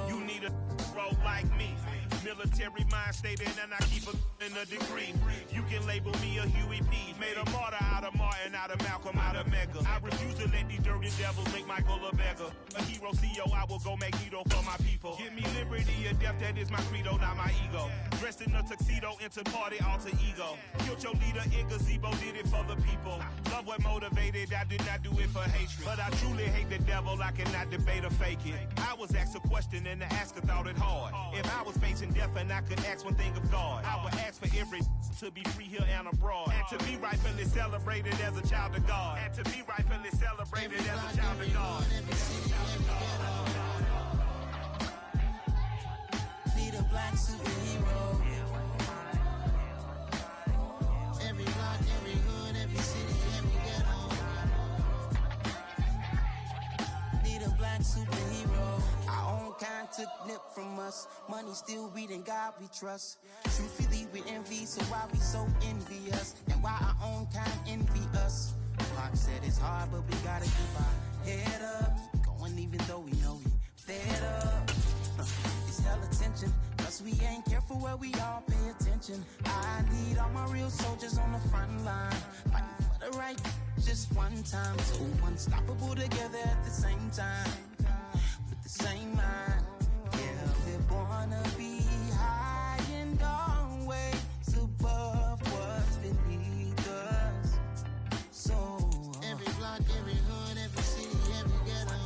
You need a bro like me. Military mind stated, and I keep in a degree. You can label me a Huey P. Made a martyr out of Martin, out of Malcolm, out of Mega. I refuse to let these dirty devils make Michael a beggar. A hero CEO, I will go Magneto for my people. Give me liberty or death, that is my credo, not my ego. Dressed in a tuxedo, into party, alter ego. Killed your leader in gazebo, did it for the people. Love what motivated, I did not do it for hatred. But I truly hate the devil, I cannot debate or fake it. I was asked a question and the asker thought it hard. If I was facing death and I could ask one thing of God, I would ask for every to be free here and abroad, and to be rightfully celebrated as a child of God, and to be rightfully celebrated as a child of God. Need a black superhero. Every block, every hood, every city, every ghetto. Need a black superhero. Our own kind took nip from us. Money still reading God we trust. Truthfully we envy, so why we so envious? And why our own kind envy us? Pac said it's hard, but we gotta keep our head up. Going even though we know we fed up. It's hell attention, cause we ain't careful where we all pay attention. I need all my real soldiers on the front line, fighting for the right just one time. So unstoppable together at the same time, with the same mind. Yeah, we're born to be high and always above what's beneath us. So every block, every hood, every city, every ghetto.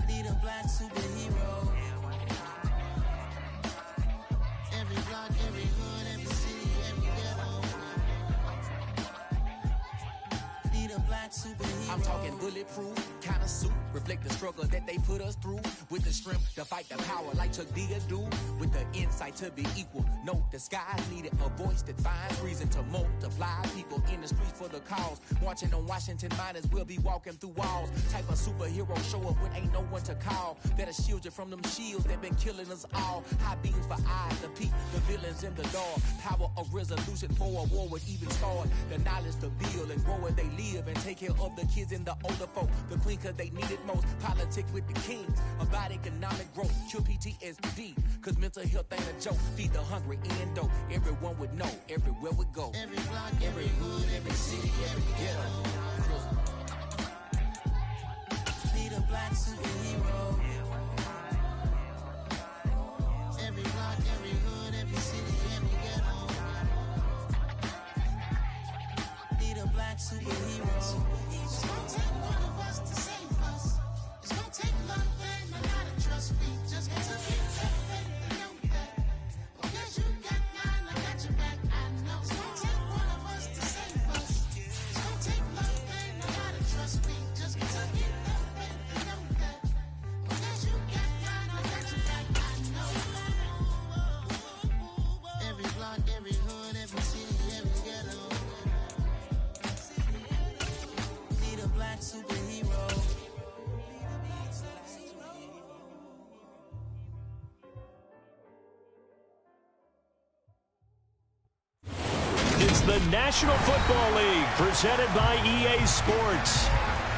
Need a black superhero. Every block, every hood, every city, every ghetto. Need a black superhero. I'm talking bulletproof kind of suit, reflect the struggle that they put us through. With the strength to fight the power like Chuck D do. With the insight to be equal. No disguise needed, a voice that finds reason to multiply. People in the streets for the cause. Marching on Washington, might as well be walking through walls. Type of superhero show up when ain't no one to call. That'll shield you from them shields that been killing us all. High beams for eyes to peek the villains in the dark. Power of resolution for a war would even start. The knowledge to build and grow where they live and take care of the kids and the older folk. The queen cause they need it most. Politics with the kings. About economic growth. Cure PTSD. Cause mental health ain't a joke. Feed the hungry and dope. Everyone would know. Everywhere we go. Every block, every hood, every city, every ghetto. Need a black superhero. Every block, every hood, every city, every ghetto. Need a black superhero. It's gonna take one of us to save us. It's gonna take love and a lot of trust. We just got to keep that faith and know that. Because you got mine, I got your back. I know. It's gonna take one of us to save us. It's gonna take love and a lot of trust. We just got to keep that faith and know that. Because you got mine, I got your back. I know. Every block, every hood, every city, every ghetto. Need a black superhero. It's the National Football League presented by EA Sports.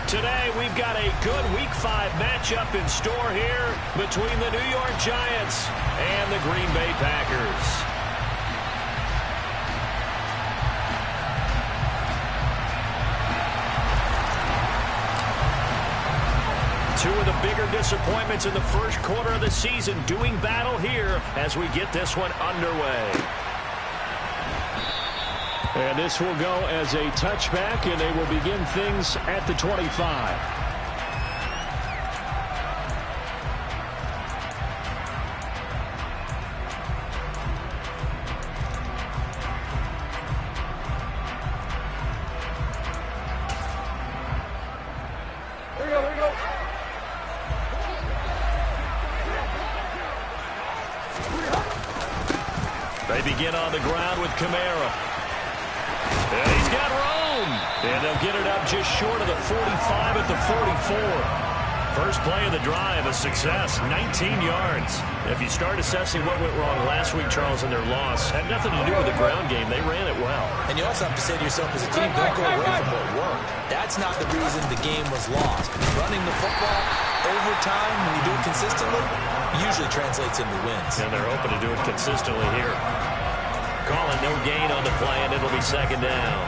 Today we've got a good Week 5 matchup in store here between the New York Giants and the Green Bay Packers. Two of the bigger disappointments in the first quarter of the season doing battle here as we get this one underway. And this will go as a touchback, and they will begin things at the 25. They begin on the ground with Kamara. And he's got room. And they'll get it up just short of the 45 at the 44. First play of the drive, a success, 19 yards. If you start assessing what went wrong last week, Charles, in their loss, had nothing to do with the ground game. They ran it well. And you also have to say to yourself as a team, don't go away from what worked. That's not the reason the game was lost. Running the football over time, when you do it consistently, usually translates into wins. And they're open to do it consistently here. Calling no gain on the play, and it'll be second down.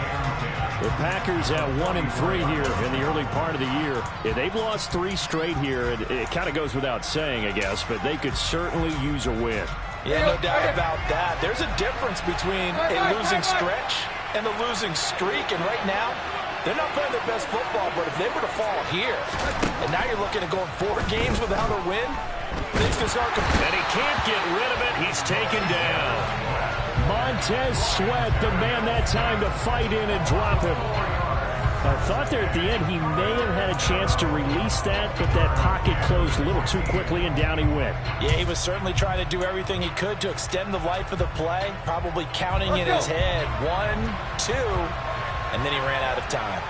The Packers at 1-3 here in the early part of the year. Yeah, they've lost 3 straight here. It kind of goes without saying, I guess, but they could certainly use a win. Yeah, no doubt about that. There's a difference between a losing stretch and a losing streak, and right now, they're not playing their best football, but if they were to fall here, and now you're looking at going 4 games without a win, things can start. And he can't get rid of it. He's taken down. Montez Sweat, the man that time to fight in and drop him. I thought there at the end he may have had a chance to release that, but that pocket closed a little too quickly, and down he went. Yeah, he was certainly trying to do everything he could to extend the life of the play, probably counting in his head 1, 2, and then he ran out of time.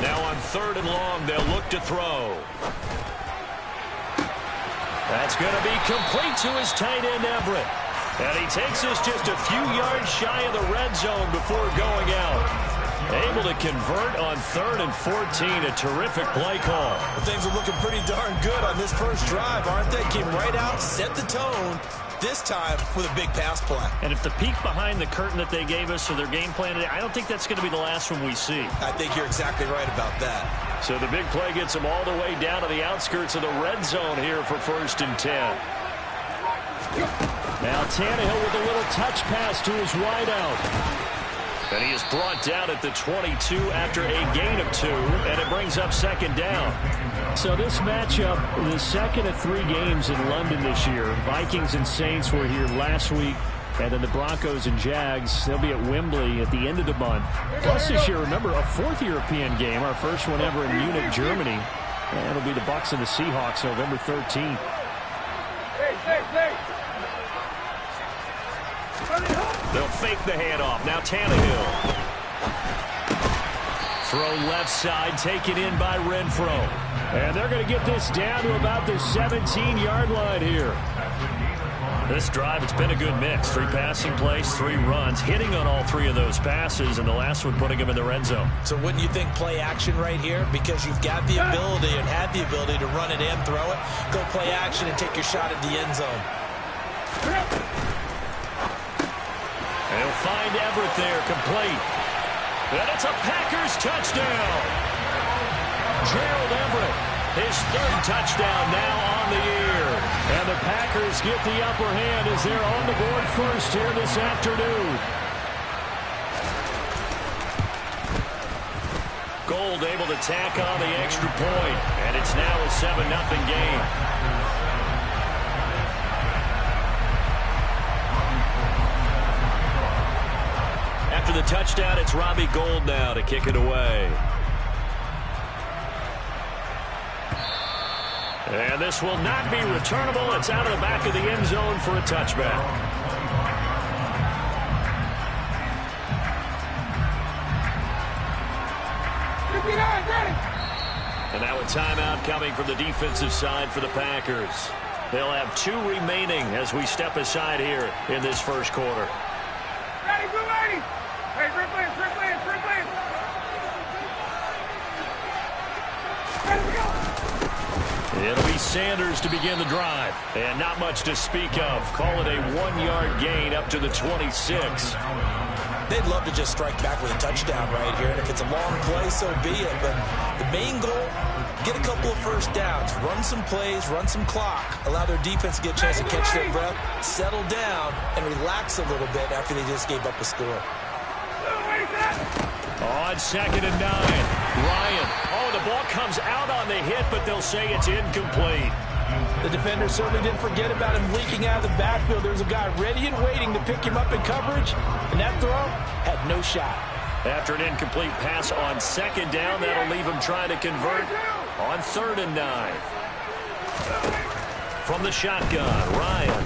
Now on 3rd and long, they'll look to throw. That's going to be complete to his tight end, Everett. And he takes us just a few yards shy of the red zone before going out. Able to convert on 3rd and 14. A terrific play call. Well, things are looking pretty darn good on this first drive, aren't they? Came right out, set the tone, this time with a big pass play. And if the peek behind the curtain that they gave us for their game plan today, I don't think that's going to be the last one we see. I think you're exactly right about that. So the big play gets them all the way down to the outskirts of the red zone here for 1st and 10. Now Tannehill with a little touch pass to his wideout. And he is brought down at the 22 after a gain of 2, and it brings up 2nd down. So this matchup, the second of 3 games in London this year. Vikings and Saints were here last week, and then the Broncos and Jags, they'll be at Wembley at the end of the month. Plus this year, remember, a 4th European game, our first one ever in Munich, Germany. And it'll be the Bucs and the Seahawks November 13th. They'll fake the handoff. Now Tannehill. Throw left side, taken in by Renfro. And they're going to get this down to about the 17-yard line here. This drive, it's been a good mix. 3 passing plays, 3 runs, hitting on all 3 of those passes, and the last one putting them in the red zone. So wouldn't you think play action right here? Because you've got the ability and had the ability to run it and throw it. Go play action and take your shot at the end zone. And he'll find Everett there, complete. And it's a Packers touchdown. Gerald Everett, his 3rd touchdown now on the year. And the Packers get the upper hand as they're on the board first here this afternoon. Gold able to tack on the extra point, and it's now a 7-0 game. After the touchdown, it's Robbie Gould now to kick it away. And this will not be returnable. It's out of the back of the end zone for a touchback. And now a timeout coming from the defensive side for the Packers. They'll have 2 remaining as we step aside here in this first quarter. It'll be Sanders to begin the drive. And not much to speak of. Call it a 1-yard gain up to the 26. They'd love to just strike back with a touchdown right here. And if it's a long play, so be it. But the main goal, get a couple of first downs. Run some plays, run some clock. Allow their defense to get a chance to catch their breath, settle down, and relax a little bit after they just gave up a score. On 2nd and 9, Ryan. Oh, the ball comes out on the hit, but they'll say it's incomplete. The defender certainly didn't forget about him leaking out of the backfield. There's a guy ready and waiting to pick him up in coverage, and that throw had no shot. After an incomplete pass on 2nd down, that'll leave him trying to convert on 3rd and 9. From the shotgun, Ryan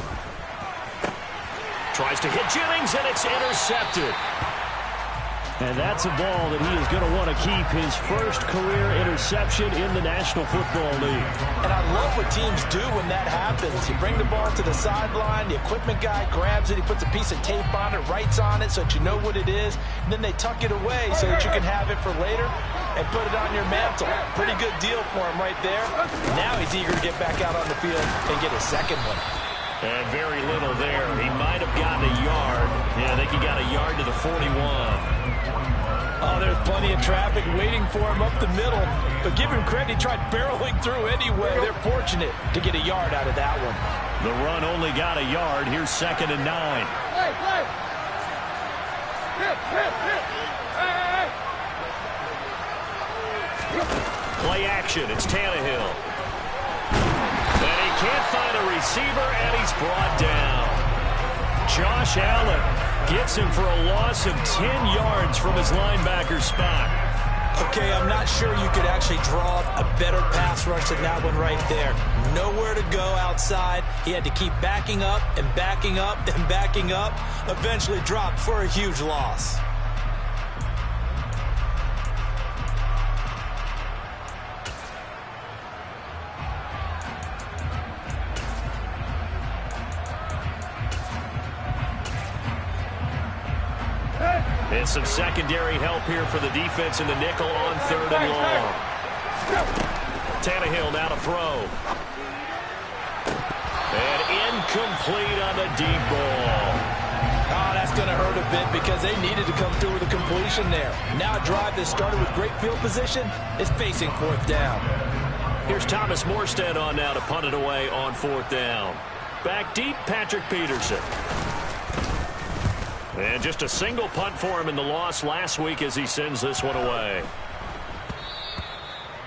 tries to hit Jennings, and it's intercepted. And that's a ball that he is going to want to keep, his first career interception in the National Football League. And I love what teams do when that happens. You bring the ball to the sideline, the equipment guy grabs it, he puts a piece of tape on it, writes on it so that you know what it is, and then they tuck it away so that you can have it for later and put it on your mantle. Pretty good deal for him right there. Now he's eager to get back out on the field and get his second one. And very little there. He might have gotten a yard. Yeah, I think he got a yard to the 41. Oh, there's plenty of traffic waiting for him up the middle. But give him credit, he tried barreling through anyway. They're fortunate to get a yard out of that one. The run only got a yard. Here's 2nd and 9. Play action. It's Tannehill. And he can't find a receiver, and he's brought down. Josh Allen gets him for a loss of 10 yards from his linebacker spot. Okay, I'm not sure you could actually draw a better pass rush than that one right there. Nowhere to go outside. He had to keep backing up and backing up and backing up. Eventually dropped for a huge loss. And some secondary help here for the defense in the nickel on 3rd and long. Tannehill now to throw. And incomplete on the deep ball. Oh, that's going to hurt a bit because they needed to come through with a completion there. Now a drive that started with great field position is facing 4th down. Here's Thomas Morstead on now to punt it away on 4th down. Back deep, Patrick Peterson. And just a single punt for him in the loss last week as he sends this one away.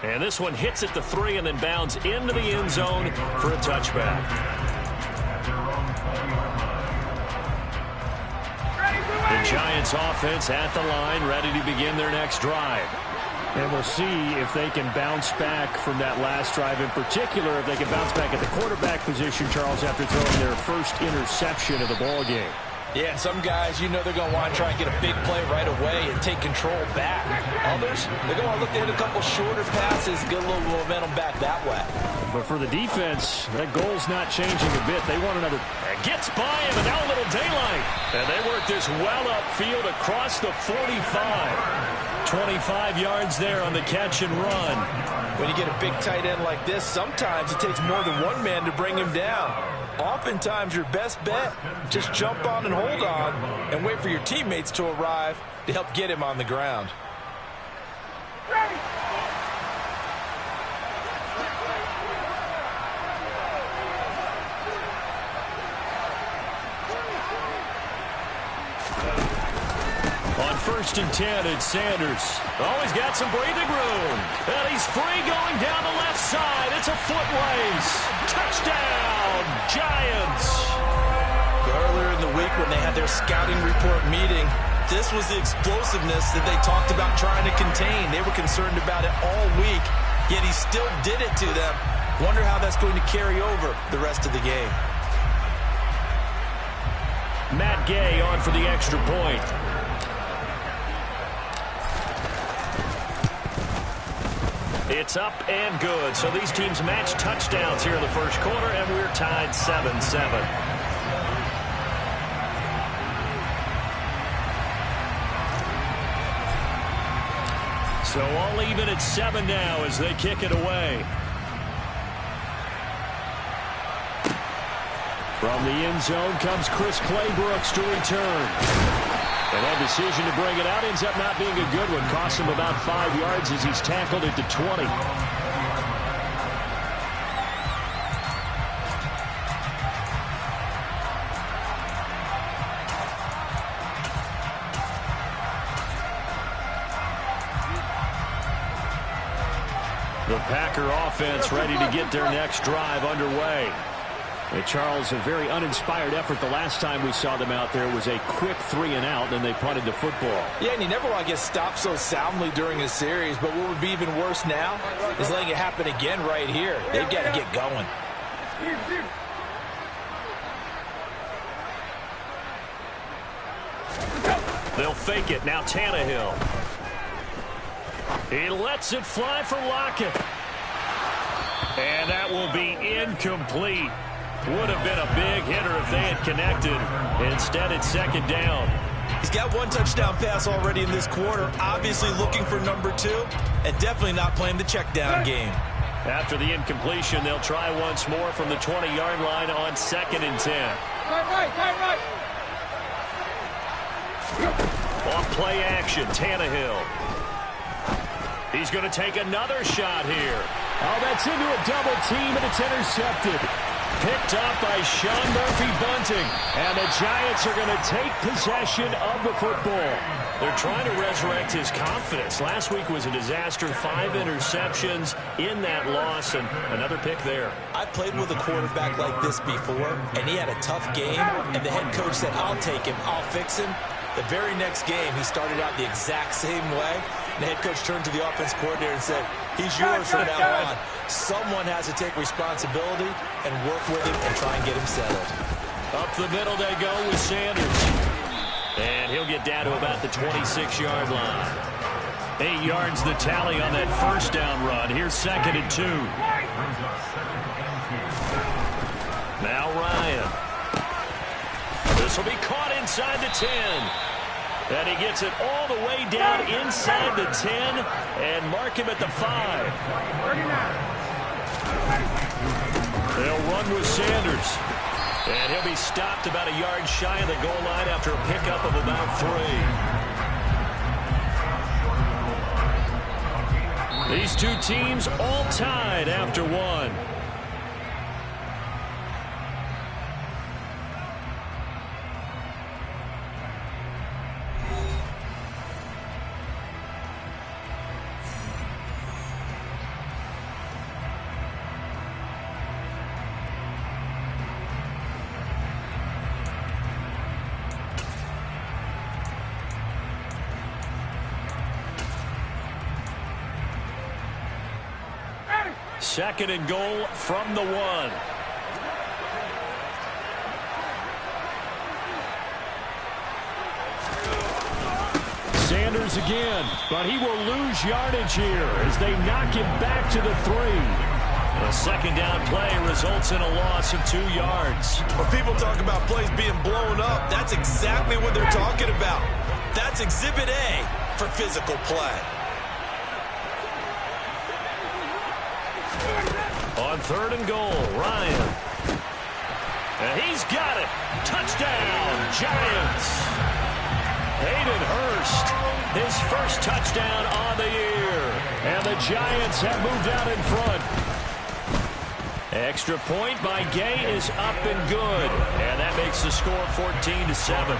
And this one hits at the 3 and then bounds into the end zone for a touchback. The Giants offense at the line, ready to begin their next drive. And we'll see if they can bounce back from that last drive. In particular, if they can bounce back at the quarterback position, Charles, after throwing their first interception of the ball game. Yeah, and some guys, you know they're going to want to try and get a big play right away and take control back. Others, they're going to look to hit a couple shorter passes, get a little momentum back that way. But for the defense, that goal's not changing a bit. They want another. And gets by him, and now a little daylight. And they work this well upfield across the 45. 25 yards there on the catch and run. When you get a big tight end like this, sometimes it takes more than one man to bring him down. Oftentimes, your best bet, just jump on and hold on and wait for your teammates to arrive to help get him on the ground. On 1st and 10, it's Sanders. Oh, he's got some breathing room. And he's free going down the left side. It's a foot race. Touchdown, Giants. Earlier in the week when they had their scouting report meeting, this was the explosiveness that they talked about trying to contain. They were concerned about it all week, yet he still did it to them. Wonder how that's going to carry over the rest of the game. Matt Gay on for the extra point. It's up and good. So these teams match touchdowns here in the first quarter, and we're tied 7-7. So all even at 7 now as they kick it away. From the end zone comes Chris Claybrooks to return. And that decision to bring it out ends up not being a good one. Costs him about 5 yards as he's tackled at the 20. The Packer offense ready to get their next drive underway. And Charles, a very uninspired effort the last time we saw them out there was a quick 3-and-out, and they punted the football. Yeah, and you never want to get stopped so soundly during a series, but what would be even worse now is letting it happen again right here. They've got to get going. They'll fake it. Now Tannehill. He lets it fly for Lockett. And that will be incomplete. Would have been a big hitter if they had connected. Instead, it's second down. He's got one touchdown pass already in this quarter. Obviously looking for number 2. And definitely not playing the check down game. After the incompletion, they'll try once more from the 20-yard line on 2nd and 10. Right. Off play action, Tannehill. He's going to take another shot here. Oh, that's into a double team, and it's intercepted. Picked up by Sean Murphy-Bunting. And the Giants are going to take possession of the football. They're trying to resurrect his confidence. Last week was a disaster. 5 interceptions in that loss, and another pick there. I played with a quarterback like this before, and he had a tough game, and the head coach said, I'll take him, I'll fix him. The very next game, he started out the exact same way. The head coach turned to the offense coordinator and said, he's yours from now on. Someone has to take responsibility and work with him and try and get him settled. Up the middle they go with Sanders. And he'll get down to about the 26-yard line. 8 yards the tally on that first down run. Here's 2nd and 2. Now Ryan. This will be caught inside the 10. And he gets it all the way down inside the 10 and mark him at the 5. They'll run with Sanders. And he'll be stopped about a yard shy of the goal line after a pickup of about 3. These two teams all tied after 1. Second and goal from the 1. Sanders again, but he will lose yardage here as they knock him back to the 3. A second down play results in a loss of 2 yards. When people talk about plays being blown up, that's exactly what they're talking about. That's Exhibit A for physical play. On 3rd and goal, Ryan. And he's got it. Touchdown, Giants. Hayden Hurst, his first touchdown on the year. And the Giants have moved out in front. Extra point by Gay is up and good. And that makes the score 14-7.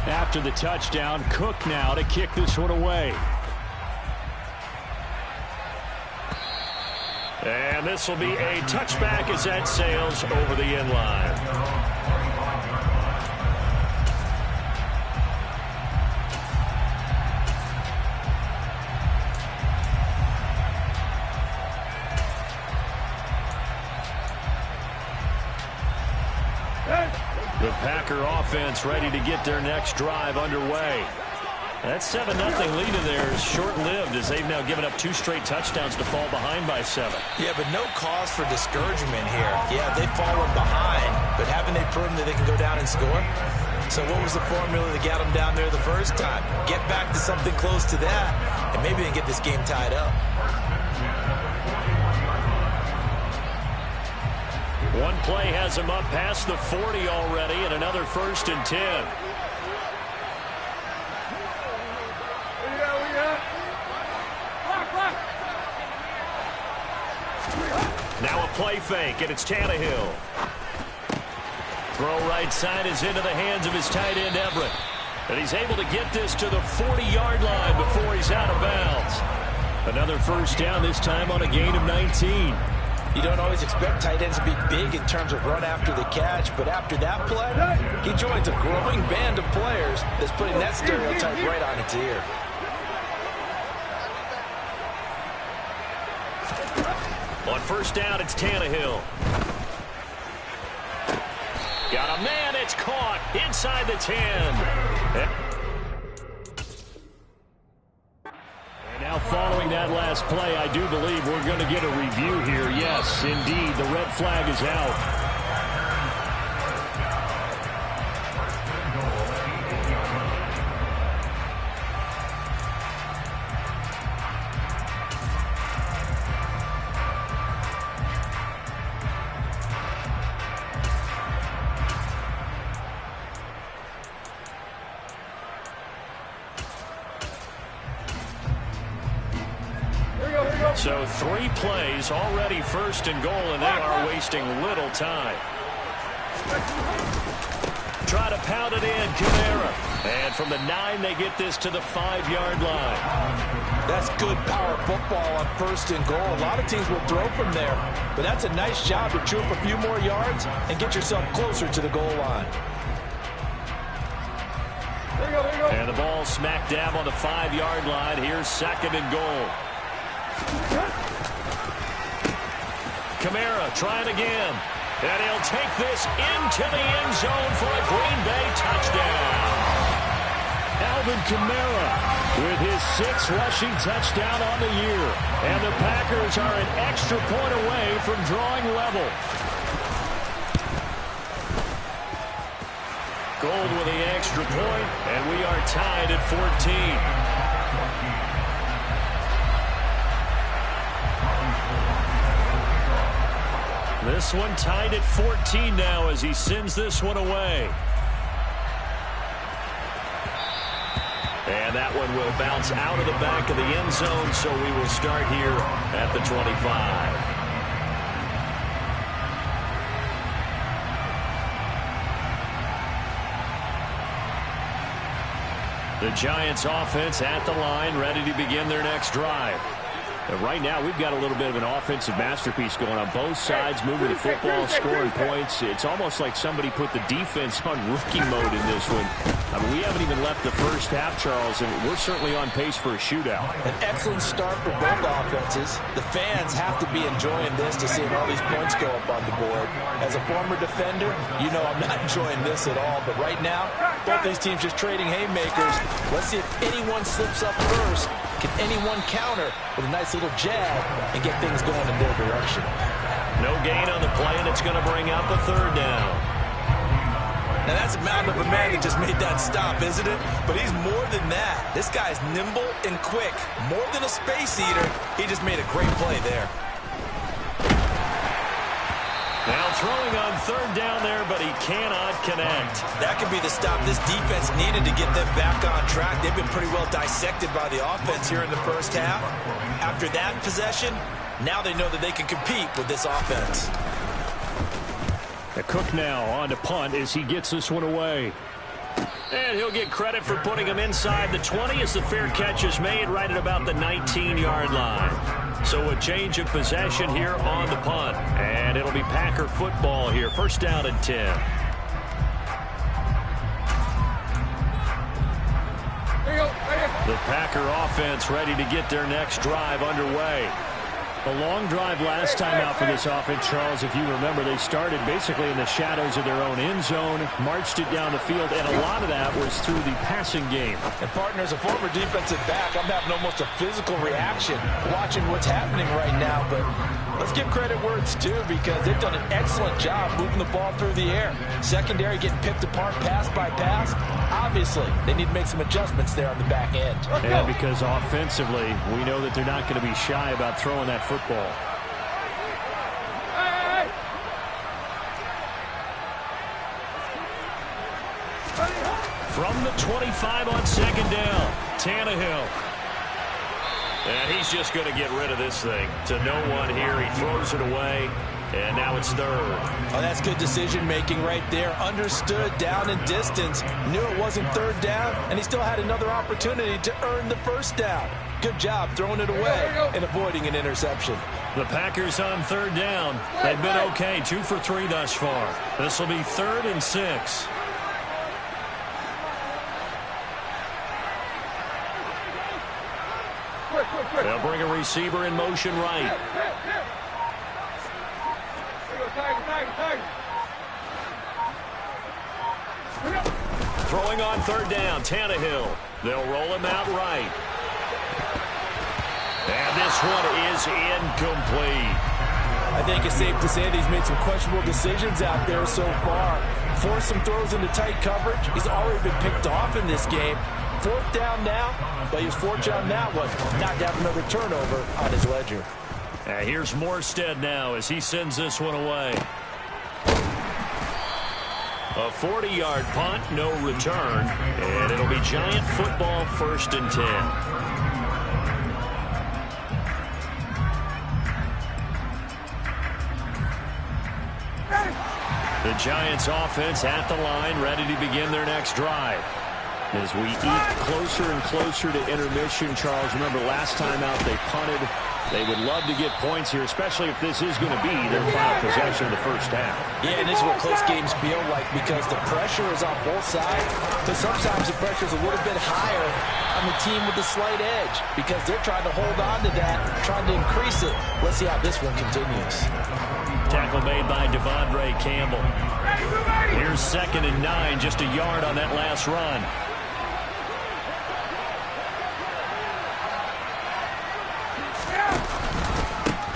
After the touchdown, Cook now to kick this one away. And this will be a touchback as that sails over the end line. The Packer offense ready to get their next drive underway. That 7-0 lead in there is short-lived as they've now given up 2 straight touchdowns to fall behind by 7. Yeah, but no cause for discouragement here. Yeah, they've fallen behind, but haven't they proven that they can go down and score? So what was the formula that got them down there the first time? Get back to something close to that, and maybe they can get this game tied up. One play has them up past the 40 already, and another 1st and 10. Now a play fake, and it's Tannehill. Throw right side is into the hands of his tight end, Everett. And he's able to get this to the 40-yard line before he's out of bounds. Another first down, this time on a gain of 19. You don't always expect tight ends to be big in terms of run after the catch, but after that play, he joins a growing band of players that's putting that stereotype right on its ear. On 1st down, it's Tannehill. Got a man, it's caught inside the 10. And now following that last play, I do believe we're going to get a review here. Yes, indeed, the red flag is out. So 3 plays, already first and goal, and they are wasting little time. Try to pound it in, Kamara. And from the 9, they get this to the 5-yard line. That's good power football on first and goal. A lot of teams will throw from there, but that's a nice job to chew up a few more yards and get yourself closer to the goal line. And the ball smack dab on the 5-yard line. Here's second and goal. Kamara trying again. And he'll take this into the end zone for a Green Bay touchdown. Alvin Kamara with his 6th rushing touchdown on the year. And the Packers are an extra point away from drawing level. Gold with the extra point, and we are tied at 14. This one tied at 14 now as he sends this one away. And that one will bounce out of the back of the end zone, so we will start here at the 25. The Giants offense at the line, ready to begin their next drive. Right now, we've got a little bit of an offensive masterpiece going on both sides, moving the football, scoring points. It's almost like somebody put the defense on rookie mode in this one. I mean, we haven't even left the first half, Charles, and we're certainly on pace for a shootout. An excellent start for both offenses. The fans have to be enjoying this to seeing all these points go up on the board. As a former defender, you know I'm not enjoying this at all. But right now, both these teams just trading haymakers. Let's see if anyone slips up first. Can anyone counter with a nice little jab and get things going in their direction? No gain on the play, and it's going to bring up a 3rd down. Now that's a mountain of a man that just made that stop, isn't it? But he's more than that. This guy's nimble and quick. More than a space eater. He just made a great play there. Now throwing on 3rd down there, but he cannot connect. That could be the stop this defense needed to get them back on track. They've been pretty well dissected by the offense here in the first half. After that possession, now they know that they can compete with this offense. The Cook now on to punt as he gets this one away. And he'll get credit for putting him inside the 20 as the fair catch is made right at about the 19-yard line. So a change of possession here on the punt. And it'll be Packer football here. First down and 10. The Packer offense ready to get their next drive underway. A long drive last time out for this offense, Charles. If you remember, they started basically in the shadows of their own end zone, marched it down the field, and a lot of that was through the passing game. And, partner, as a former defensive back, I'm having almost a physical reaction watching what's happening right now. But let's give credit where it's due because they've done an excellent job moving the ball through the air. Secondary getting picked apart pass by pass. Obviously, they need to make some adjustments there on the back end. And because offensively, we know that they're not going to be shy about throwing that football. From the 25 on 2nd down, Tannehill. And he's just going to get rid of this thing. To no one here. He throws it away. And now it's 3rd. Oh, that's good decision-making right there. Understood down and distance. Knew it wasn't 3rd down, and he still had another opportunity to earn the 1st down. Good job throwing it away and avoiding an interception. The Packers on 3rd down. They've been okay. 2 for 3 thus far. This will be 3rd and 6. They'll bring a receiver in motion right. Throwing on third down, Tannehill. They'll roll him out right. And this one is incomplete. I think it's safe to say that he's made some questionable decisions out there so far. Forced some throws into tight coverage. He's already been picked off in this game. Fourth down now, but he was fortunate on that one not to have another turnover on his ledger. Here's Morstead now as he sends this one away. A 40-yard punt, no return, and it'll be Giant football, 1st and 10. The Giants offense at the line, ready to begin their next drive. As we eat closer and closer to intermission, Charles, remember last time out they punted. They would love to get points here, especially if this is going to be their final possession of the first half. Yeah, and this is what close games feel like because the pressure is on both sides, but sometimes the pressure is a little bit higher on the team with the slight edge because they're trying to hold on to that, trying to increase it. Let's see how this one continues. Tackle made by Devondre Campbell. Here's 2nd and 9, just a yard on that last run.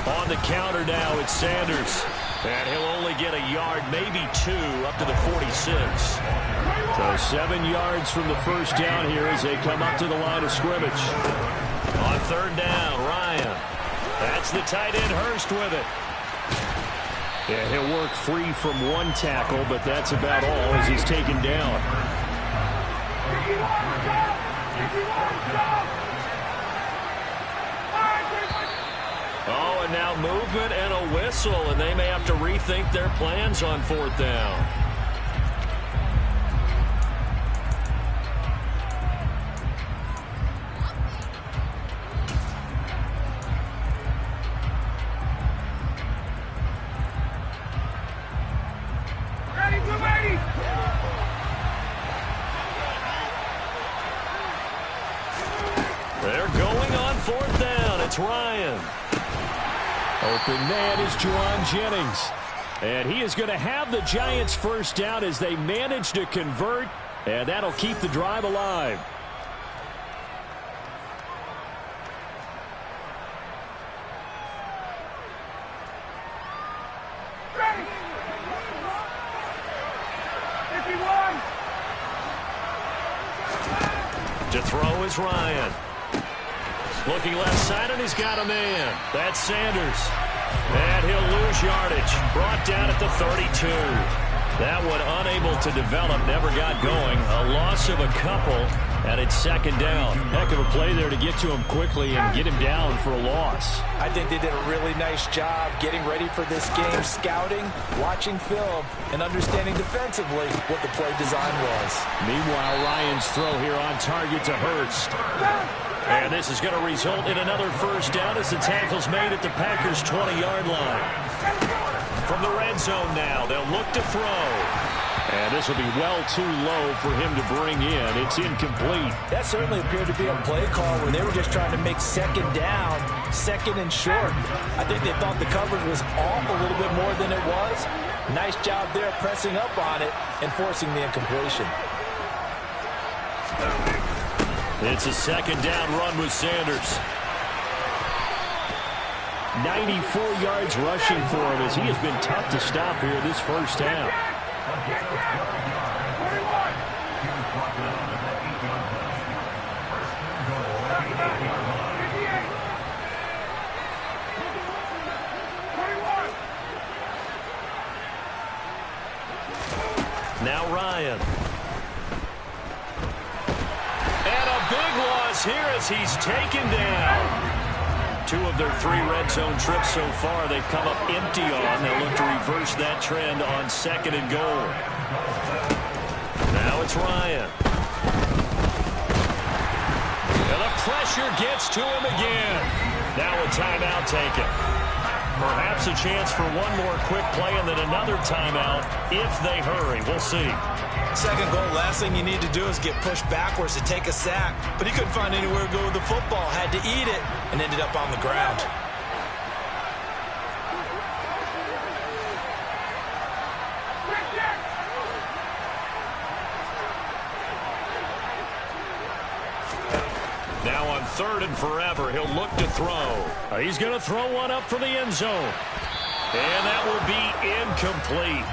On the counter now, it's Sanders. And he'll only get a yard, maybe 2, up to the 46. So 7 yards from the first down here as they come up to the line of scrimmage. On third down, Ryan. That's the tight end, Hurst, with it. Yeah, he'll work free from one tackle, but that's about all as he's taken down. Oh, and now movement and a whistle, and they may have to rethink their plans on 4th down. They're going on 4th down. It's Ryan. Open man is Juwan Jennings. And he is going to have the Giants first down as they manage to convert. And that'll keep the drive alive. To throw is Ryan. Looking left side, and he's got a man. That's Sanders. And he'll lose yardage. Brought down at the 32. That one unable to develop, never got going. A loss of a couple, and it's 2nd down. Heck of a play there to get to him quickly and get him down for a loss. I think they did a really nice job getting ready for this game, scouting, watching film, and understanding defensively what the play design was. Meanwhile, Ryan's throw here on target to Hurst. And this is going to result in another first down as the tackle's made at the Packers' 20-yard line. From the red zone now, they'll look to throw. And this will be well too low for him to bring in. It's incomplete. That certainly appeared to be a play call where they were just trying to make 2nd down, 2nd and short. I think they thought the coverage was off a little bit more than it was. Nice job there pressing up on it and forcing the incompletion. It's a 2nd down run with Sanders. 94 yards rushing for him as he has been tough to stop here this first half. Now Ryan. And a big loss here as he's taken down. 2 of their 3 red zone trips so far they've come up empty on. They'll look to reverse that trend on 2nd and goal. Now it's Ryan. And the pressure gets to him again. Now a timeout taken. Perhaps a chance for one more quick play and then another timeout if they hurry. We'll see. 2nd goal, last thing you need to do is get pushed backwards to take a sack. But he couldn't find anywhere to go with the football. Had to eat it and ended up on the ground. third and forever. He'll look to throw. He's going to throw one up for the end zone. And that will be incomplete.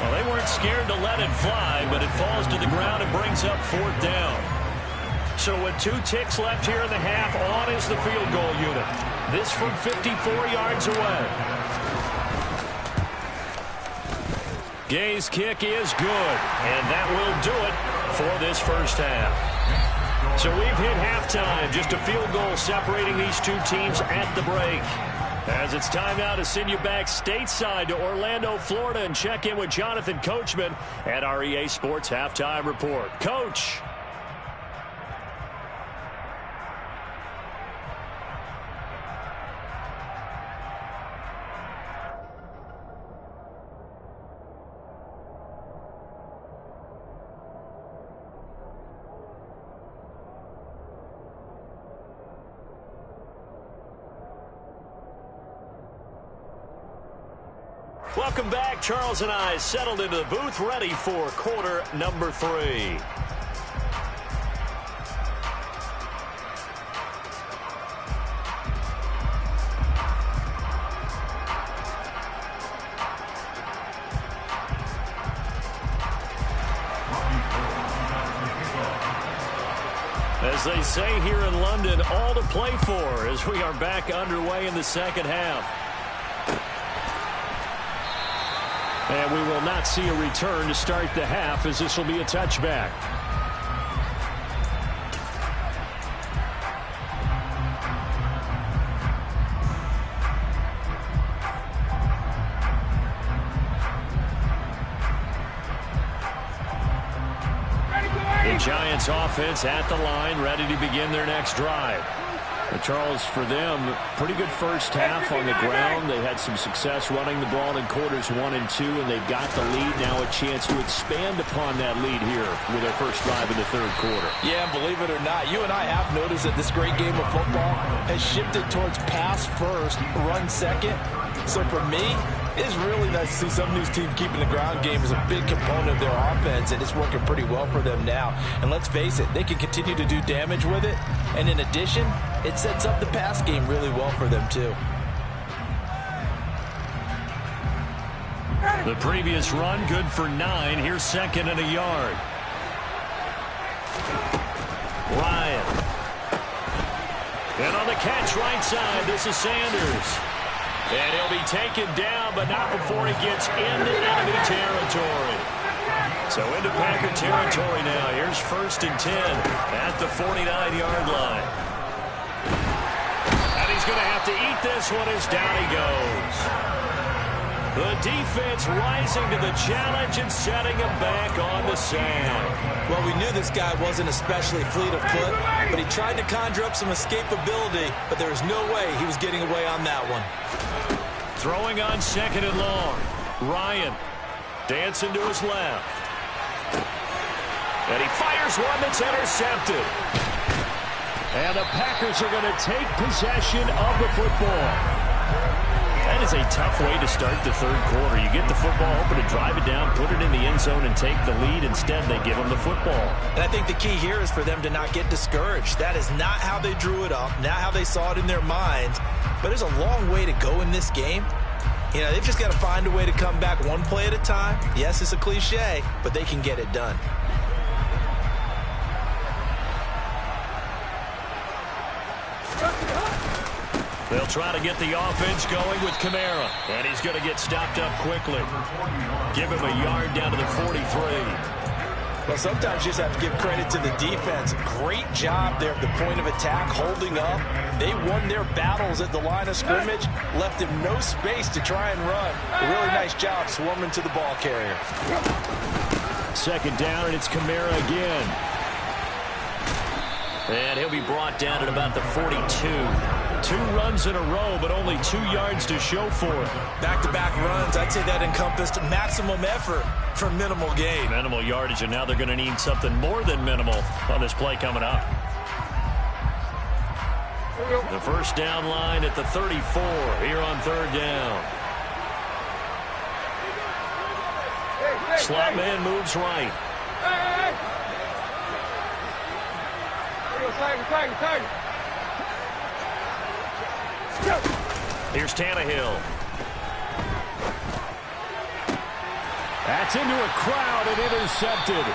Well, they weren't scared to let it fly, but it falls to the ground and brings up fourth down. So with 2 ticks left here in the half, on is the field goal unit. This from 54 yards away. Gay's kick is good, and that will do it for this first half. So we've hit halftime, just a field goal separating these two teams at the break. As it's time now to send you back stateside to Orlando, Florida, and check in with Jonathan Coachman at our EA Sports Halftime Report. Coach. Welcome back. Charles and I settled into the booth, ready for quarter number 3. As they say here in London, all to play for as we are back underway in the second half. And we will not see a return to start the half, as this will be a touchback. The Giants offense at the line, ready to begin their next drive. Charles, for them, pretty good first half on the ground. They had some success running the ball in quarters 1 and 2, and they've got the lead. Now a chance to expand upon that lead here with their first drive in the third quarter. Yeah, and believe it or not, you and I have noticed that this great game of football has shifted towards pass first, run second. So for me, it's really nice to see some of these teams keeping the ground game as a big component of their offense, and it's working pretty well for them now. And let's face it, they can continue to do damage with it. And in addition, it sets up the pass game really well for them, too. The previous run, good for 9. Here's second and a yard. Ryan. And on the catch right side, this is Sanders. And he'll be taken down, but not before he gets into enemy territory. So into Packer territory now. Here's first and 10 at the 49-yard line. And he's going to have to eat this one as down he goes. The defense rising to the challenge and setting him back on the sand. Well, we knew this guy wasn't especially fleet of foot, but he tried to conjure up some escapability, but there was no way he was getting away on that one. Throwing on second and long. Ryan dancing to his left. And he fires one that's intercepted. And the Packers are going to take possession of the football. That is a tough way to start the third quarter. You get the football open to drive it down, put it in the end zone, and take the lead. Instead, they give them the football. And I think the key here is for them to not get discouraged. That is not how they drew it up, not how they saw it in their minds. But there's a long way to go in this game. You know, they've just got to find a way to come back one play at a time. Yes, it's a cliche, but they can get it done. They'll try to get the offense going with Kamara. And he's going to get stopped up quickly. Give him a yard down to the 43. Well, sometimes you just have to give credit to the defense. Great job there at the point of attack, holding up. They won their battles at the line of scrimmage, left him no space to try and run. A really nice job swarming to the ball carrier. Second down, and it's Kamara again. And he'll be brought down at about the 42. 2 runs in a row, but only 2 yards to show for it. Back-to-back runs, I'd say that encompassed maximum effort for minimal gain. Minimal yardage, and now they're going to need something more than minimal on this play coming up. The first down line at the 34 here on third down. Slot man moves right. Here's Tannehill. That's into a crowd and intercepted.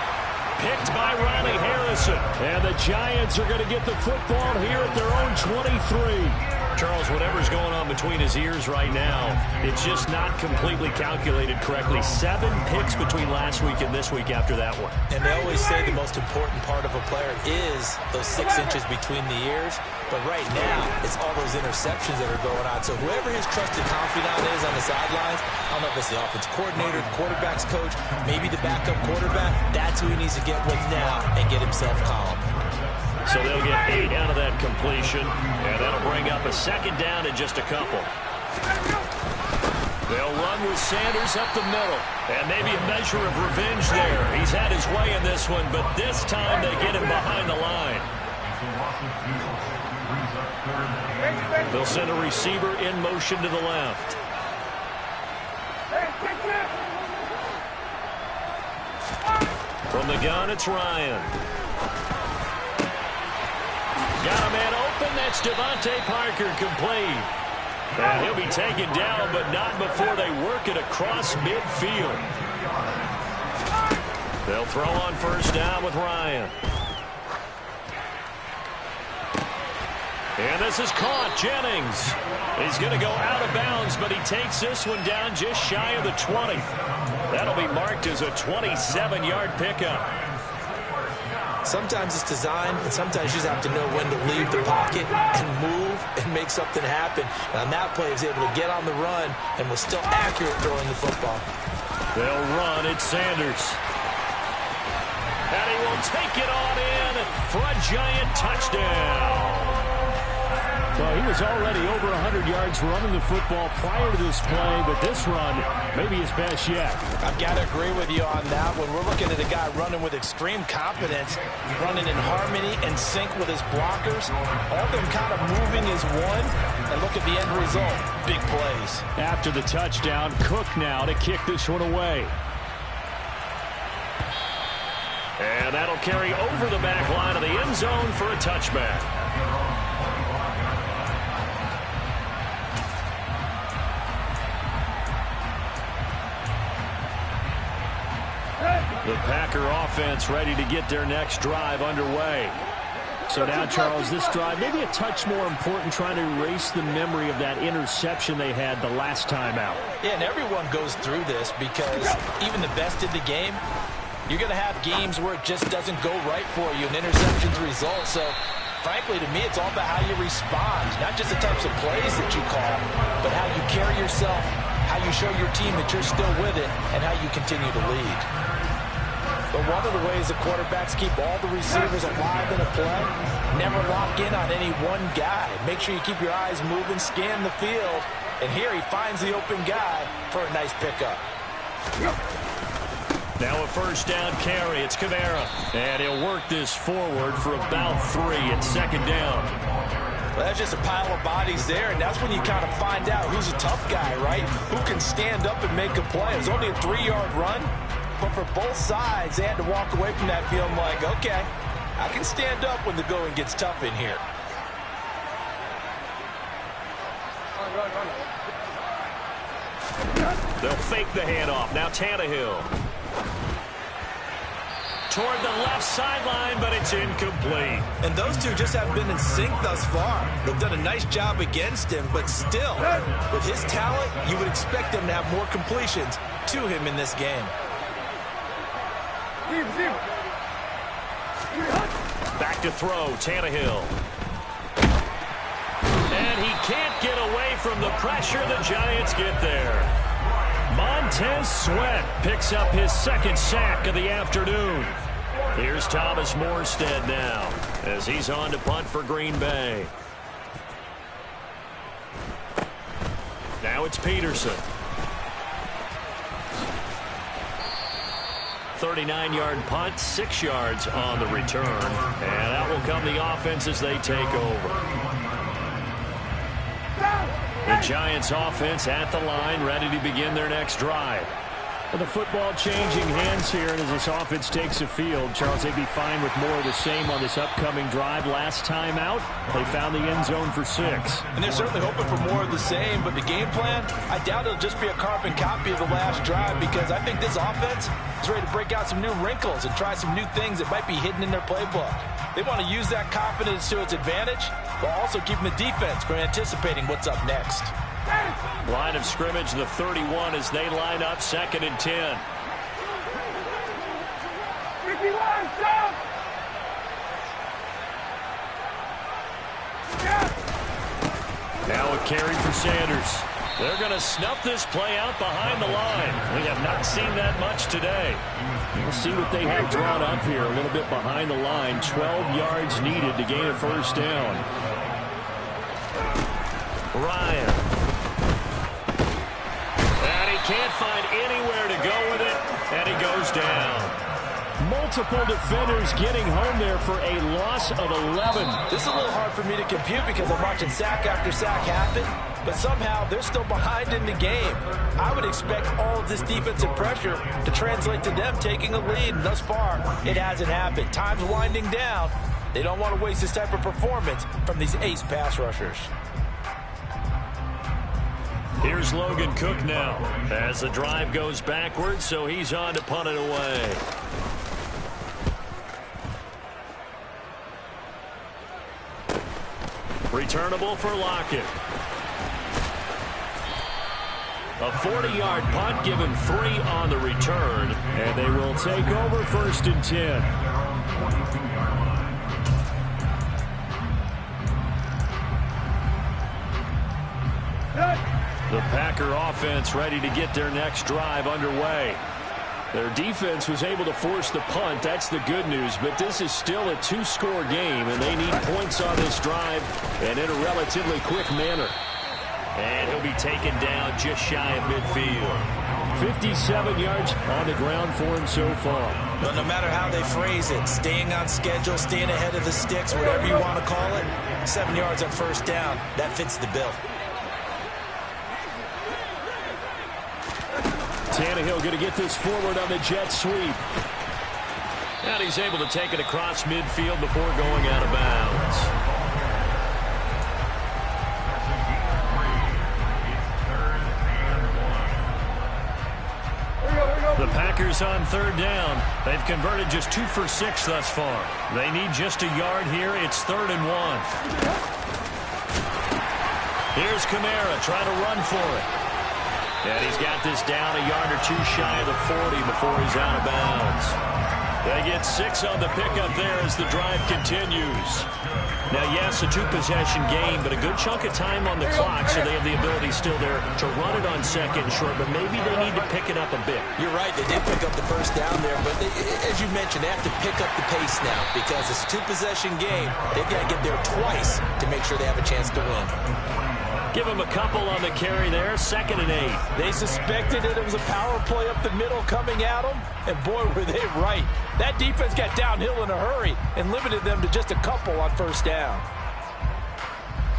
Picked by Ronnie Harrison. And the Giants are going to get the football here at their own 23. Charles, whatever's going on between his ears right now, it's just not completely calculated correctly. 7 picks between last week and this week after that one. And they always say the most important part of a player is those 6 inches between the ears. But right now, it's all those interceptions that are going on. So whoever his trusted confidant is on the sidelines, I don't know if it's the offense coordinator, the quarterback's coach, maybe the backup quarterback, that's who he needs to get with now and get himself calm. So they'll get 8 out of that completion, and that'll bring up a second down in just a couple. They'll run with Sanders up the middle, and maybe a measure of revenge there. He's had his way in this one, but this time they get him behind the line. They'll send a receiver in motion to the left. From the gun, it's Ryan. Got a man open. That's Devontae Parker complete. And he'll be taken down, but not before they work it across midfield. They'll throw on first down with Ryan. And this is caught. Jennings. He's going to go out of bounds, but he takes this one down just shy of the 20. That'll be marked as a 27-yard pickup. Sometimes it's designed, and sometimes you just have to know when to leave the pocket and move and make something happen. And on that play, he was able to get on the run and was still accurate throwing the football. They'll run. It's Sanders. And he will take it on in for a Giant touchdown. Well, he was already over 100 yards running the football prior to this play, but this run may be his best yet. I've got to agree with you on that one. We're looking at a guy running with extreme confidence, running in harmony and sync with his blockers, all of them kind of moving as one, and look at the end result. Big plays. After the touchdown, Cook now to kick this one away. And that'll carry over the back line of the end zone for a touchback. The Packer offense ready to get their next drive underway. So now, Charles, this drive maybe a touch more important, trying to erase the memory of that interception they had the last time out. Yeah, and everyone goes through this because even the best in the game, you're going to have games where it just doesn't go right for you, and interceptions result. So, frankly, to me, it's all about how you respond, not just the types of plays that you call, but how you carry yourself, how you show your team that you're still with it, and how you continue to lead. But one of the ways the quarterbacks keep all the receivers alive in a play, never lock in on any one guy. Make sure you keep your eyes moving, scan the field, and here he finds the open guy for a nice pickup. Now a first down carry. It's Kamara. And he'll work this forward for about 3. It's second down. Well, that's just a pile of bodies there, and that's when you kind of find out who's a tough guy, right? Who can stand up and make a play. It was only a 3-yard run, but for both sides, they had to walk away from that feeling like, okay, I can stand up when the going gets tough in here. They'll fake the handoff. Now Tannehill. Toward the left sideline, but it's incomplete. And those two just have been in sync thus far. They've done a nice job against him, but still, with his talent, you would expect him to have more completions to him in this game. Back to throw, Tannehill. And he can't get away from the pressure. The Giants get there. Montez Sweat picks up his second sack of the afternoon. Here's Thomas Morstead now as he's on to punt for Green Bay. Now it's Peterson. 39-yard punt, 6 yards on the return. And out will come the offense as they take over. The Giants offense at the line, ready to begin their next drive. With the football changing hands here, and as this offense takes the field, Charles, they'd be fine with more of the same on this upcoming drive. Last time out, they found the end zone for 6. And they're certainly hoping for more of the same, but the game plan, I doubt it'll just be a carbon copy of the last drive, because I think this offense is ready to break out some new wrinkles and try some new things that might be hidden in their playbook. They want to use that confidence to its advantage, while also keeping the defense from anticipating what's up next. Line of scrimmage, the 31 as they line up, 2nd and 10. Now a carry for Sanders. They're going to snuff this play out behind the line. We have not seen that much today. We'll see what they have drawn up here a little bit behind the line. 12 yards needed to gain a first down. Ryan. And he can't find anywhere to go with it, and he goes down. Multiple defenders getting home there for a loss of 11. This is a little hard for me to compute because I'm watching sack after sack happen, but somehow they're still behind in the game. I would expect all of this defensive pressure to translate to them taking a lead, and thus far, it hasn't happened. Time's winding down. They don't want to waste this type of performance from these ace pass rushers. Here's Logan Cook now as the drive goes backwards, so he's on to punt it away. Returnable for Lockett. A 40-yard punt, given 3 on the return, and they will take over 1st and 10. The Packer offense ready to get their next drive underway. Their defense was able to force the punt. That's the good news. But this is still a 2-score game, and they need points on this drive and in a relatively quick manner. And he'll be taken down just shy of midfield. 57 yards on the ground for him so far. But no matter how they phrase it, staying on schedule, staying ahead of the sticks, whatever you want to call it, 7 yards on first down, that fits the bill. Tannehill going to get this forward on the jet sweep. And he's able to take it across midfield before going out of bounds. The Packers on 3rd down. They've converted just 2 for 6 thus far. They need just a yard here. It's 3rd and 1. Here's Kamara trying to run for it. And he's got this down a yard or 2 shy of the 40 before he's out of bounds. They get 6 on the pickup there as the drive continues. Now, yes, a 2-possession game, but a good chunk of time on the clock, so they have the ability still there to run it on 2nd and short, but maybe they need to pick it up a bit. You're right, they did pick up the first down there, but as you mentioned, they have to pick up the pace now because it's a 2-possession game. They've got to get there twice to make sure they have a chance to win. Give him a couple on the carry there, 2nd and 8. They suspected that it was a power play up the middle coming at them, and boy, were they right. That defense got downhill in a hurry and limited them to just a couple on first down.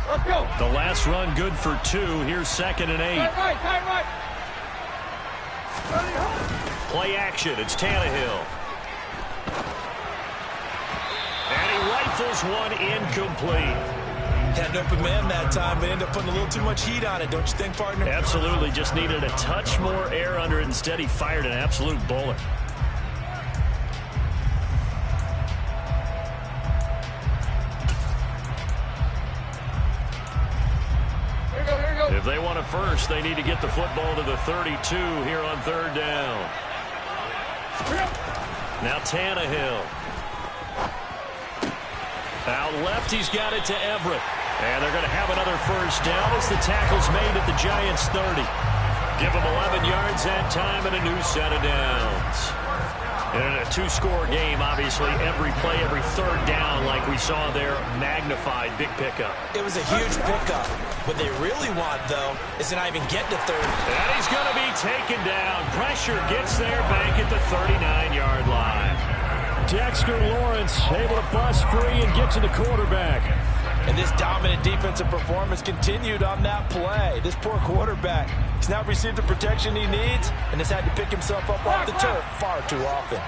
Let's go. The last run good for 2. Here's 2nd and 8. Right. Play action. It's Tannehill. And he rifles one incomplete. Had an open man that time, but ended up putting a little too much heat on it, don't you think, partner? Absolutely. Just needed a touch more air under it. Instead, he fired an absolute bullet. If they want it first, they need to get the football to the 32 here on 3rd down. Now Tannehill. Out left, he's got it to Everett. And they're going to have another first down as the tackle's made at the Giants' 30. Give them 11 yards that time and a new set of downs. And in a 2-score game, obviously, every play, every 3rd down, like we saw there, magnified. Big pickup. It was a huge pickup. What they really want, though, is to not even get to 3rd. And he's going to be taken down. Pressure gets there back at the 39-yard line. Dexter Lawrence able to bust free and get to the quarterback. And this dominant defensive performance continued on that play. This poor quarterback, he's now received the protection he needs and has had to pick himself up off the turf far too often.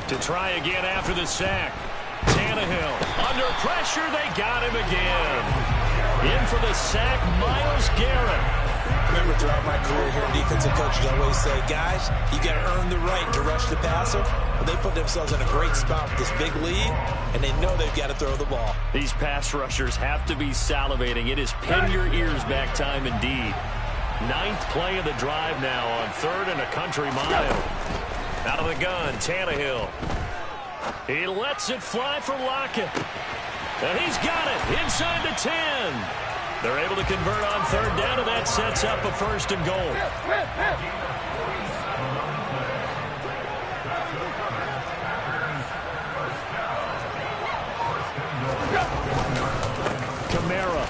To try again after the sack. Tannehill under pressure. They got him again. In for the sack, Myles Garrett. Remember, throughout my career here, defensive coaches always say, guys, you got to earn the right to rush the passer. Well, they put themselves in a great spot with this big lead, and they know they've got to throw the ball. These pass rushers have to be salivating. It is pin your ears back time indeed. 9th play of the drive now on 3rd and a country mile. Out of the gun, Tannehill. He lets it fly for Lockett. And he's got it inside the 10. They're able to convert on 3rd down, and that sets up a 1st and goal. Kamara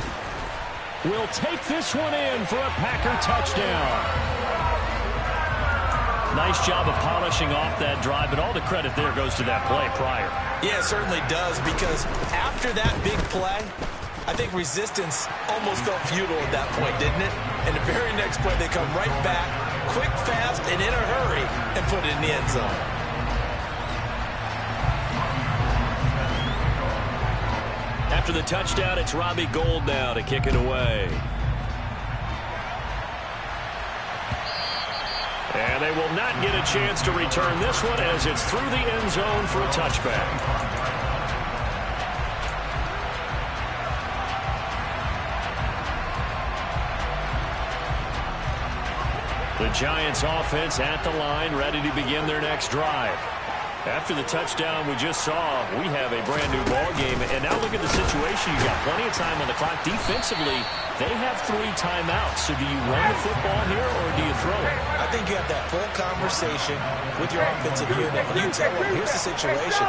will take this one in for a Packer touchdown. Nice job of polishing off that drive, but all the credit there goes to that play prior. Yeah, it certainly does, because after that big play, I think resistance almost felt futile at that point, didn't it? And the very next play, they come right back, quick, fast, and in a hurry, and put it in the end zone. After the touchdown, it's Robbie Gould now to kick it away. And they will not get a chance to return this one as it's through the end zone for a touchback. The Giants offense at the line, ready to begin their next drive. After the touchdown we just saw, we have a brand new ball game. And now look at the situation. You got plenty of time on the clock. Defensively, they have 3 timeouts. So do you run the football here or do you throw it? I think you have that full conversation with your offensive unit. And you tell them, here's the situation.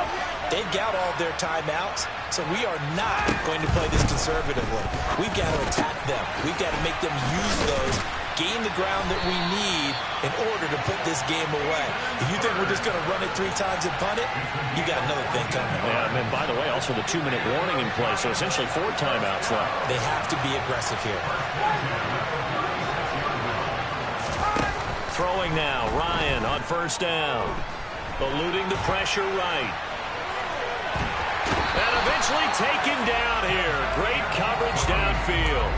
They've got all their timeouts, so we are not going to play this conservatively. We've got to attack them. We've got to make them use those, gain the ground that we need in order to put this game away. If you think we're just going to run it 3 times and punt it, you got another thing coming. Yeah, and by the way, also the 2-minute warning in play, so essentially 4 timeouts left. They have to be aggressive here. Throwing now, Ryan on 1st down. Eluding the pressure right. And eventually taken down here. Great coverage downfield.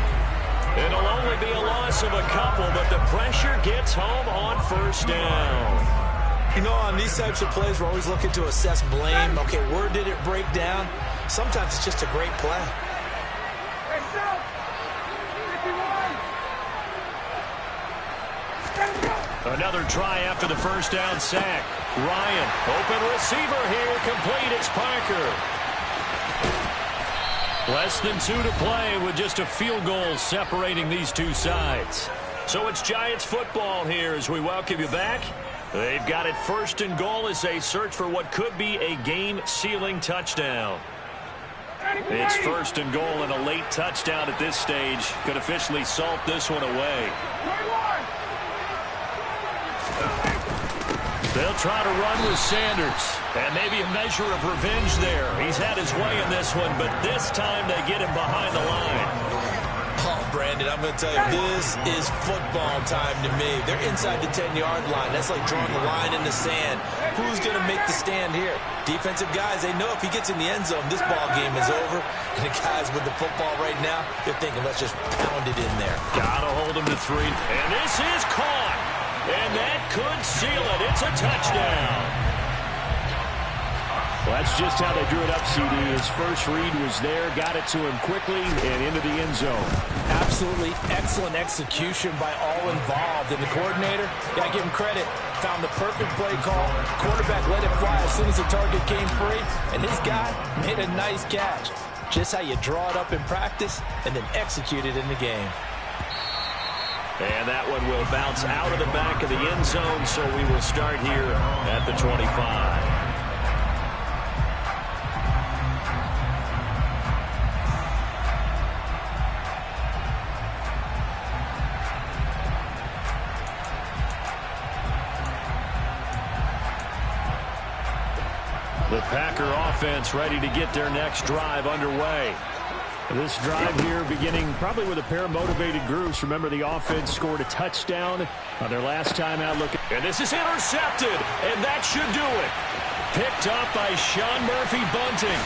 It'll only be a loss of a couple, but the pressure gets home on 1st down. You know, on these types of plays, we're always looking to assess blame. Okay, where did it break down? Sometimes it's just a great play. Another try after the 1st down sack. Ryan, open receiver here, complete. It's Parker. Less than 2 to play with just a field goal separating these two sides. So it's Giants football here as we welcome you back. They've got it 1st and goal as they search for what could be a game-sealing touchdown. It's 1st and goal, and a late touchdown at this stage could officially salt this one away. They'll try to run with Sanders, and maybe a measure of revenge there. He's had his way in this one, but this time they get him behind the line. Oh, Brandon, I'm going to tell you, this is football time to me. They're inside the 10-yard line. That's like drawing the line in the sand. Who's going to make the stand here? Defensive guys, they know if he gets in the end zone, this ball game is over. And the guys with the football right now, they're thinking, let's just pound it in there. Gotta hold him to 3. And this is caught. And that could seal it. It's a touchdown. Well, that's just how they drew it up, CD. His first read was there, got it to him quickly, and into the end zone. Absolutely excellent execution by all involved. And the coordinator, got to give him credit, found the perfect play call. Quarterback let it fly as soon as the target came free, and his guy made a nice catch. Just how you draw it up in practice and then execute it in the game. And that one will bounce out of the back of the end zone, so we will start here at the 25. The Packer offense ready to get their next drive underway. This drive here beginning probably with a pair of motivated groups. Remember, the offense scored a touchdown on their last time out. And this is intercepted, and that should do it. Picked up by Sean Murphy-Bunting.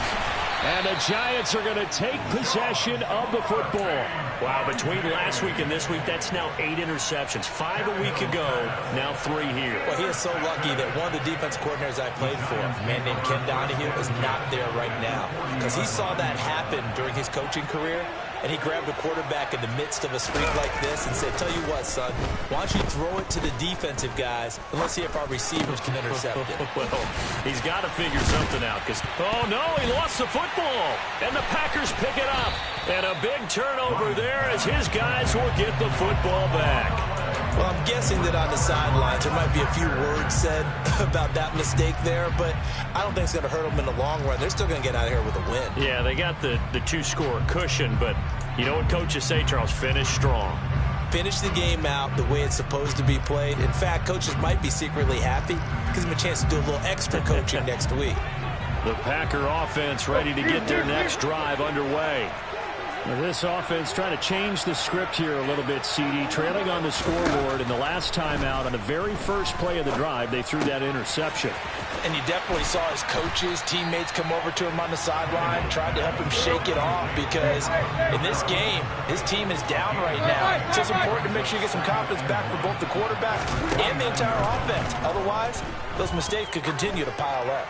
And the Giants are going to take possession of the football. Wow, between last week and this week, that's now 8 interceptions. 5 a week ago, now 3 here. Well, he is so lucky that one of the defense coordinators I played for, a man named Ken Donahue, is not there right now. Because he saw that happen during his coaching career, and he grabbed a quarterback in the midst of a streak like this and said, tell you what, son, why don't you throw it to the defensive guys, and let's see if our receivers can intercept it. Well, he's got to figure something out because, oh, no, he lost the football. And the Packers pick it up. And a big turnover there as his guys will get the football back. Well, I'm guessing that on the sidelines there might be a few words said about that mistake there, but I don't think it's going to hurt them in the long run. They're still going to get out of here with a win. Yeah, they got the 2-score cushion, but you know what coaches say, Charles? Finish strong. Finish the game out the way it's supposed to be played. In fact, coaches might be secretly happy. Gives them a chance to do a little extra coaching next week. The Packer offense ready to get their next drive underway. Now this offense trying to change the script here a little bit, CD. Trailing on the scoreboard, and the last time out on the very first play of the drive, they threw that interception. And you definitely saw his coaches, teammates come over to him on the sideline, tried to help him shake it off because in this game, his team is down right now. So it's important to make sure you get some confidence back for both the quarterback and the entire offense. Otherwise, those mistakes could continue to pile up.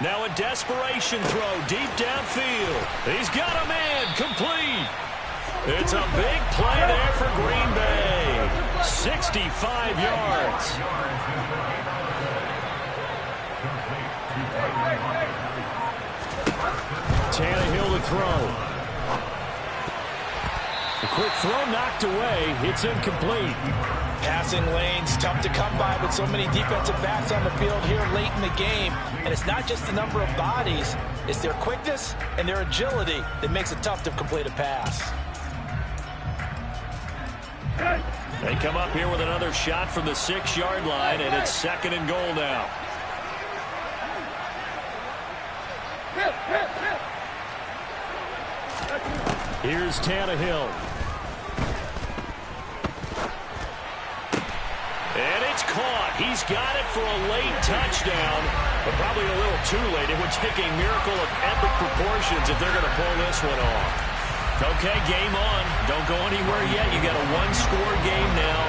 Now a desperation throw deep downfield. He's got a man complete. It's a big play there for Green Bay. 65 yards. Tannehill to throw. A quick throw knocked away. It's incomplete. Passing lanes, tough to come by with so many defensive backs on the field here late in the game. And it's not just the number of bodies, it's their quickness and their agility that makes it tough to complete a pass. They come up here with another shot from the 6-yard line, and it's 2nd and goal now. Here's Tannehill. And it's caught. He's got it for a late touchdown, but probably a little too late. It would take a miracle of epic proportions if they're going to pull this one off. Okay, game on. Don't go anywhere yet. You got a 1-score game now.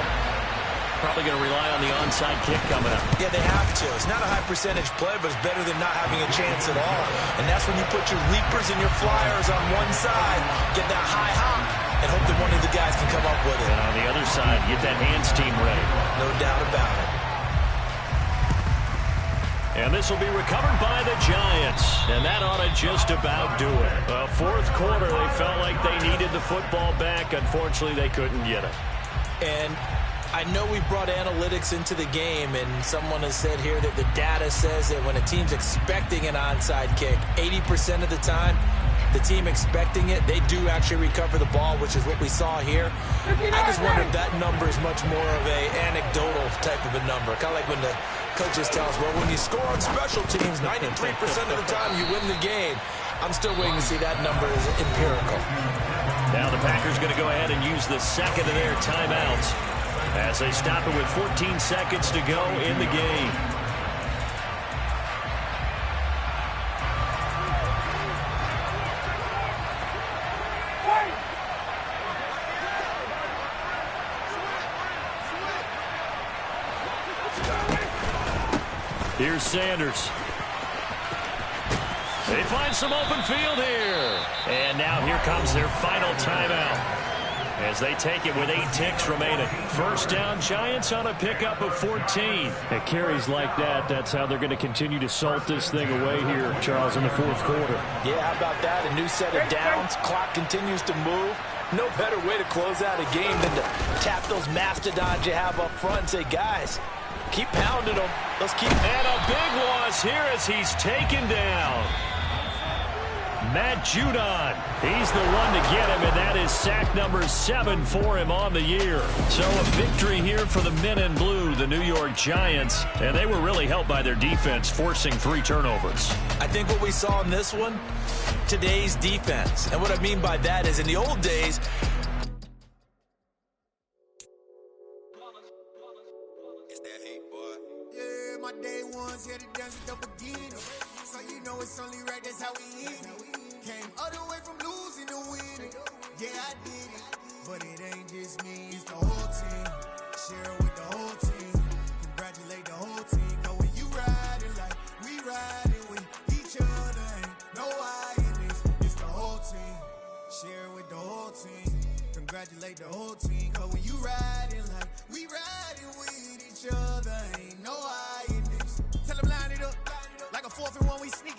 Probably going to rely on the onside kick coming up. Yeah, they have to. It's not a high percentage play, but it's better than not having a chance at all. And that's when you put your leapers and your flyers on one side, get that high hop, and hope that one of the guys can come up with it. And on the other side, get that hands team ready. No doubt about it. And this will be recovered by the Giants. And that ought to just about do it. Fourth quarter, they felt like they needed the football back. Unfortunately, they couldn't get it. And I know we brought analytics into the game, and someone has said here that the data says that when a team's expecting an onside kick, 80% of the time, the team expecting it, they do actually recover the ball, which is what we saw here. I just wonder if that number is much more of a anecdotal type of a number. Kind of like when the coaches tell us, well, when you score on special teams, 93% of the time you win the game. I'm still waiting to see that number is empirical. Now the Packers going to go ahead and use the second of their timeouts as they stop it with 14 seconds to go in the game. Here's Sanders. They find some open field here. And now here comes their final timeout as they take it with 8 ticks remaining. First down, Giants on a pickup of 14. At carries like that, that's how they're going to continue to salt this thing away here, Charles, in the fourth quarter. Yeah, how about that? A new set of downs. Clock continues to move. No better way to close out a game than to tap those mastodons you have up front and say, guys, keep pounding them. Let's keep. And a big loss here as he's taken down. Matt Judon. He's the one to get him, and that is sack number 7 for him on the year. So a victory here for the men in blue, the New York Giants, and they were really helped by their defense, forcing 3 turnovers. I think what we saw in this one, today's defense. And what I mean by that is in the old days, my day ones here to dance at the beginning. So you know it's only right, that's how we end it. Came all the way from losing to winning. Yeah, I did it. But it ain't just me, it's the whole team. Share it with the whole team. Congratulate the whole team. Cause when you riding like we riding with each other, ain't no I in this. It's the whole team. Share it with the whole team. Congratulate the whole team. Cause when you riding like we riding with each other, ain't no I. Tell them line it up like a 4th and 1, we sneaky.